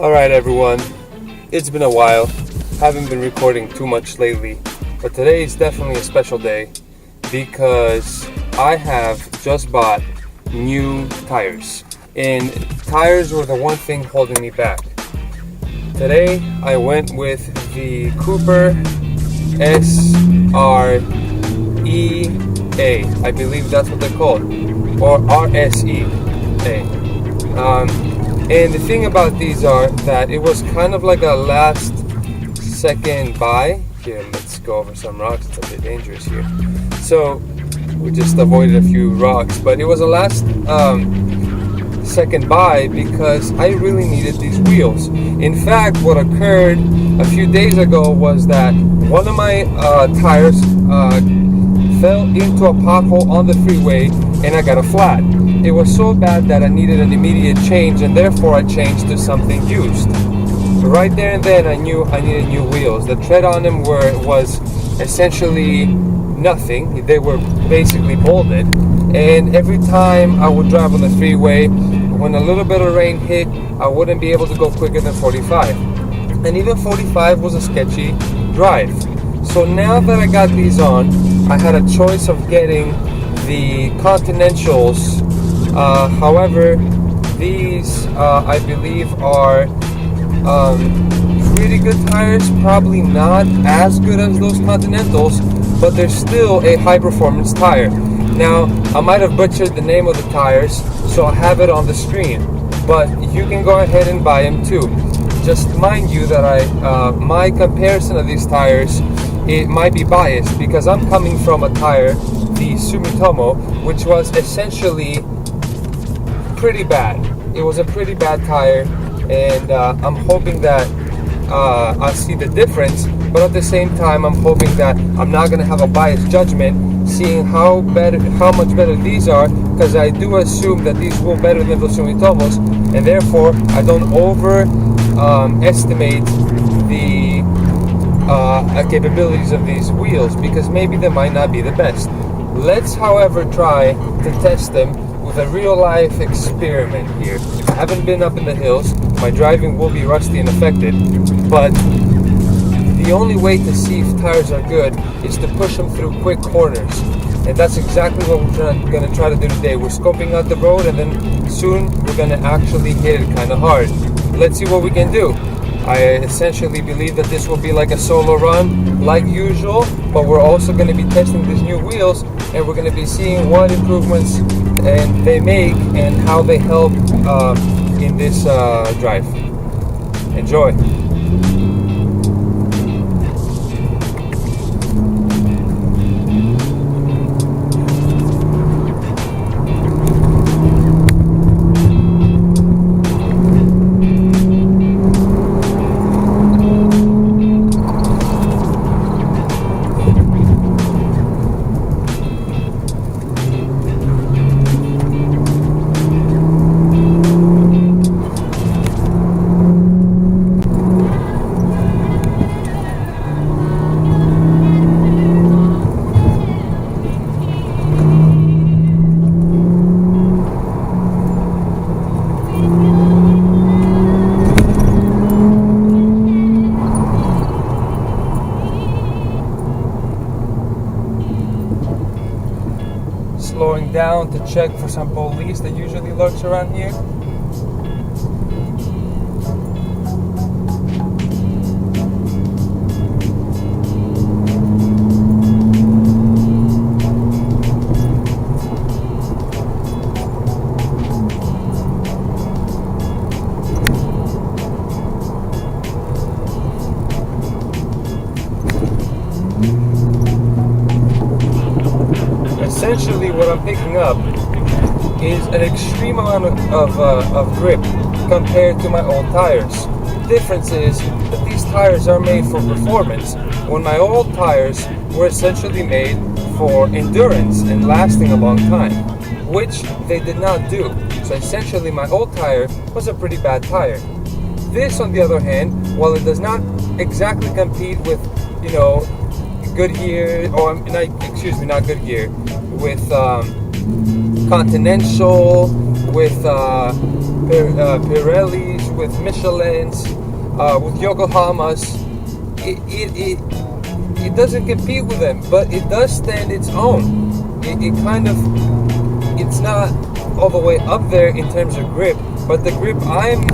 Alright everyone, it's been a while, haven't been recording too much lately, but today is definitely a special day because I have just bought new tires, and tires were the one thing holding me back. Today I went with the Cooper RS3-A, I believe that's what they're called, or RS3-A. And the thing about these are that it was kind of like a last second buy. Here, let's go over some rocks. It's a bit dangerous here. So we just avoided a few rocks, but it was a last second buy because I really needed these wheels. In fact, what occurred a few days ago was that one of my tires fell into a pothole on the freeway and I got a flat. It was so bad that I needed an immediate change, and therefore I changed to something used. Right there and then I knew I needed new wheels. The tread on them was essentially nothing. They were basically molded, and every time I would drive on the freeway, when a little bit of rain hit, I wouldn't be able to go quicker than 45. And even 45 was a sketchy drive. So now that I got these on, I had a choice of getting the Continentals. However, these I believe are pretty good tires, probably not as good as those Continentals, but they're still a high performance tire. Now, I might have butchered the name of the tires, so I'll have it on the screen, but you can go ahead and buy them too. Just mind you that my comparison of these tires, it might be biased because I'm coming from a tire, the Sumitomo, which was essentially pretty bad. It was a pretty bad tire, and I'm hoping that I'll see the difference, but at the same time I'm hoping that I'm not going to have a biased judgment seeing how much better these are, because I do assume that these will better than the Sumitomos, and therefore I don't estimate the capabilities of these wheels, because maybe they might not be the best. Let's, however, try to test them with a real-life experiment here. I haven't been up in the hills. My driving will be rusty and affected, but the only way to see if tires are good is to push them through quick corners, and that's exactly what we're going to try to do today. We're scoping out the road, and then soon we're going to actually hit it kind of hard. Let's see what we can do. I essentially believe that this will be like a solo run like usual, but we're also going to be testing these new wheels, and we're going to be seeing what improvements they make and how they help in this drive. Enjoy. Slowing down to check for some police that usually lurks around here. Essentially what I'm picking up is an extreme amount of grip compared to my old tires. The difference is that these tires are made for performance, when my old tires were essentially made for endurance and lasting a long time, which they did not do. So essentially my old tire was a pretty bad tire. This, on the other hand, while it does not exactly compete with, Goodyear, or not Goodyear, with Continental, with Pirellis, with Michelin's, with Yokohamas. It doesn't compete with them, but it does stand its own. It's not all the way up there in terms of grip, but the grip I'm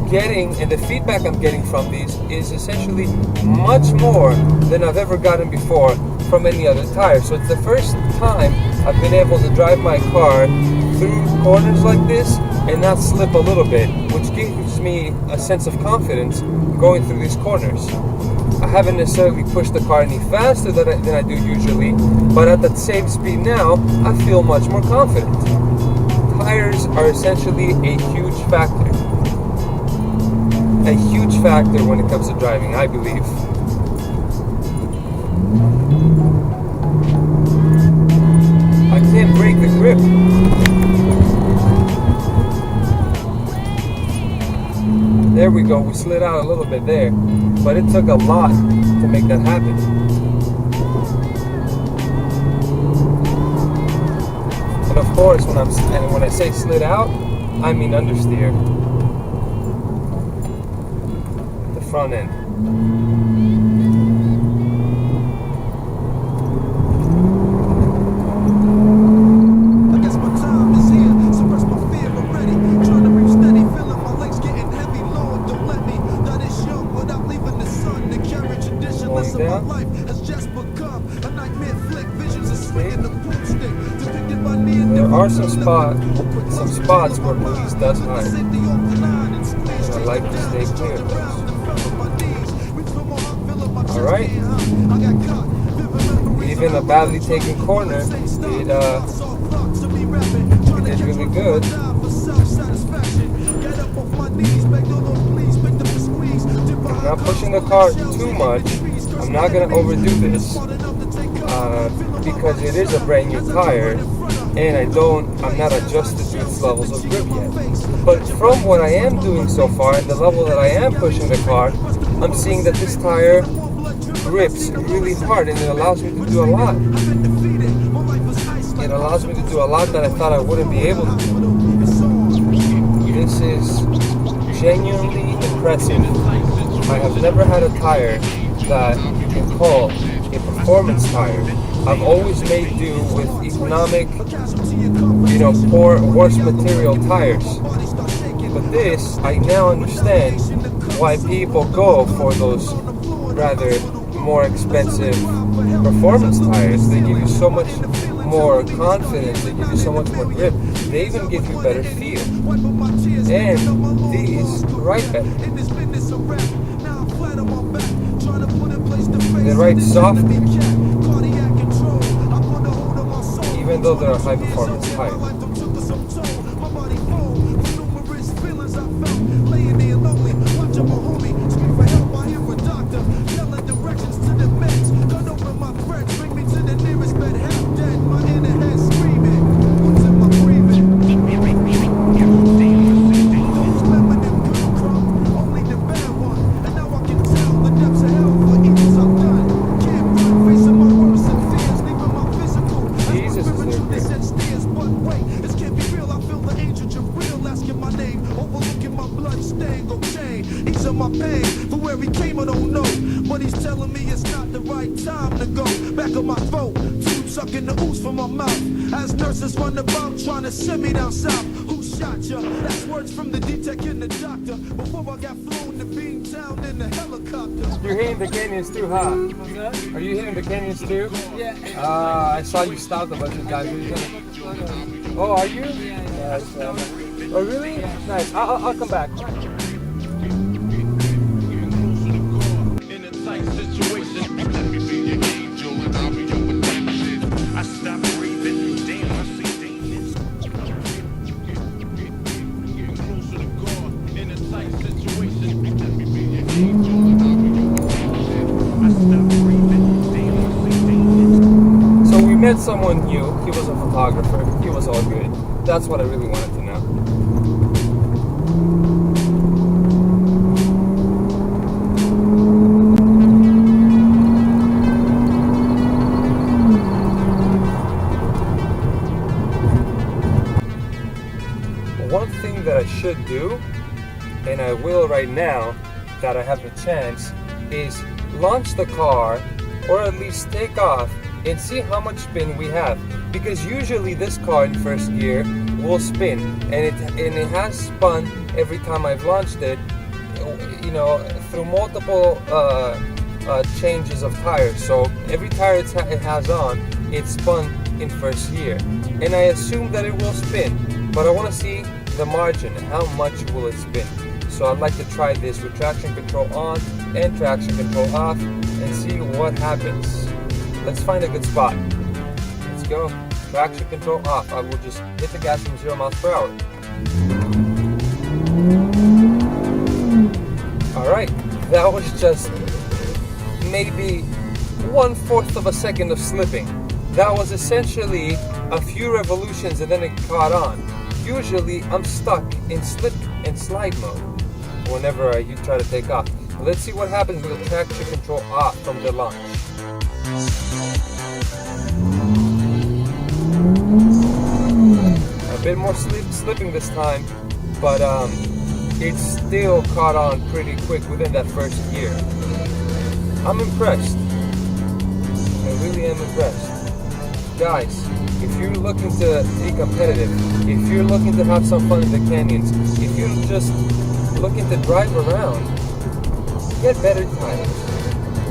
getting and the feedback I'm getting from these is essentially much more than I've ever gotten before from any other tire. So it's the first time I've been able to drive my car through corners like this and not slip a little bit, which gives me a sense of confidence going through these corners. I haven't necessarily pushed the car any faster than I do usually, but at that same speed now, I feel much more confident. Tires are essentially a huge factor. A huge factor when it comes to driving, I believe. I can't break the grip. There we go, we slid out a little bit there, but it took a lot to make that happen. And of course, when I say slid out, I mean understeer. The front end. There are some spots where police does hide, and I like to stay clear of those. Alright, even a badly taken corner, it did really good. I'm not pushing the car too much. I'm not going to overdo this because it is a brand new tire and I'm not adjusted to its levels of grip yet. But from what I am doing so far and the level that I am pushing the car, I'm seeing that this tire grips really hard and it allows me to do a lot. It allows me to do a lot that I thought I wouldn't be able to do. This is genuinely impressive. I have never had a tire that you can call a performance tire. I've always made do with economic, poor, worse material tires. But this, I now understand why people go for those rather more expensive performance tires. They give you so much more confidence, they give you so much more grip, they even give you better feel. And these ride better. They ride softer, even though they're a high performance tire. You're hitting the canyons too, huh? Are you hitting the canyons too? Yeah. I saw you stopped a bunch of guys. Oh, are you? Yeah. Oh, really? Nice. I'll come back. In a tight situation, let me be your angel and I'll be your protection. I stop breathing, damn, I see demons. Getting closer to God. In a tight situation, let me be your angel and I'll be your protection. I stop breathing, damn, I see demons. So we met someone new. He was a photographer. He was all good. That's what I really wanted to know. One thing that I should do and I will right now that I have the chance, is launch the car, or at least take off, and see how much spin we have. Because usually this car in first gear will spin, and it has spun every time I've launched it, you know, through multiple changes of tires. So every tire it has on, it's spun in first gear, and I assume that it will spin, but I want to see the margin, how much will it spin. So I'd like to try this with traction control on and traction control off and see what happens. Let's find a good spot. Let's go. Traction control off. I will just hit the gas from 0 miles per hour. Alright, that was just maybe 1/4 of a second of slipping. That was essentially a few revolutions and then it caught on. Usually I'm stuck in slip and slide mode whenever you try to take off. Let's see what happens with the traction control off from the launch. A bit more slipping this time, but it still caught on pretty quick within that first gear. I'm impressed. I really am impressed. Guys, if you're looking to be competitive, if you're looking to have some fun in the canyons, if you're just looking to drive around, get better tires.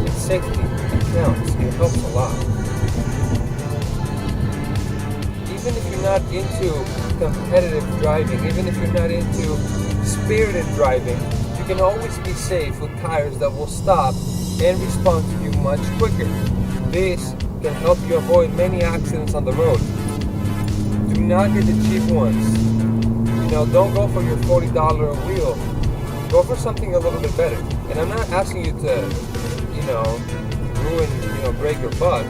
It's safety. It counts. It helps a lot. Even if you're not into competitive driving, even if you're not into spirited driving, you can always be safe with tires that will stop and respond to you much quicker. This can help you avoid many accidents on the road. Do not get the cheap ones. You know, don't go for your $40 a wheel. Go for something a little bit better. And I'm not asking you to, you know, break your butt.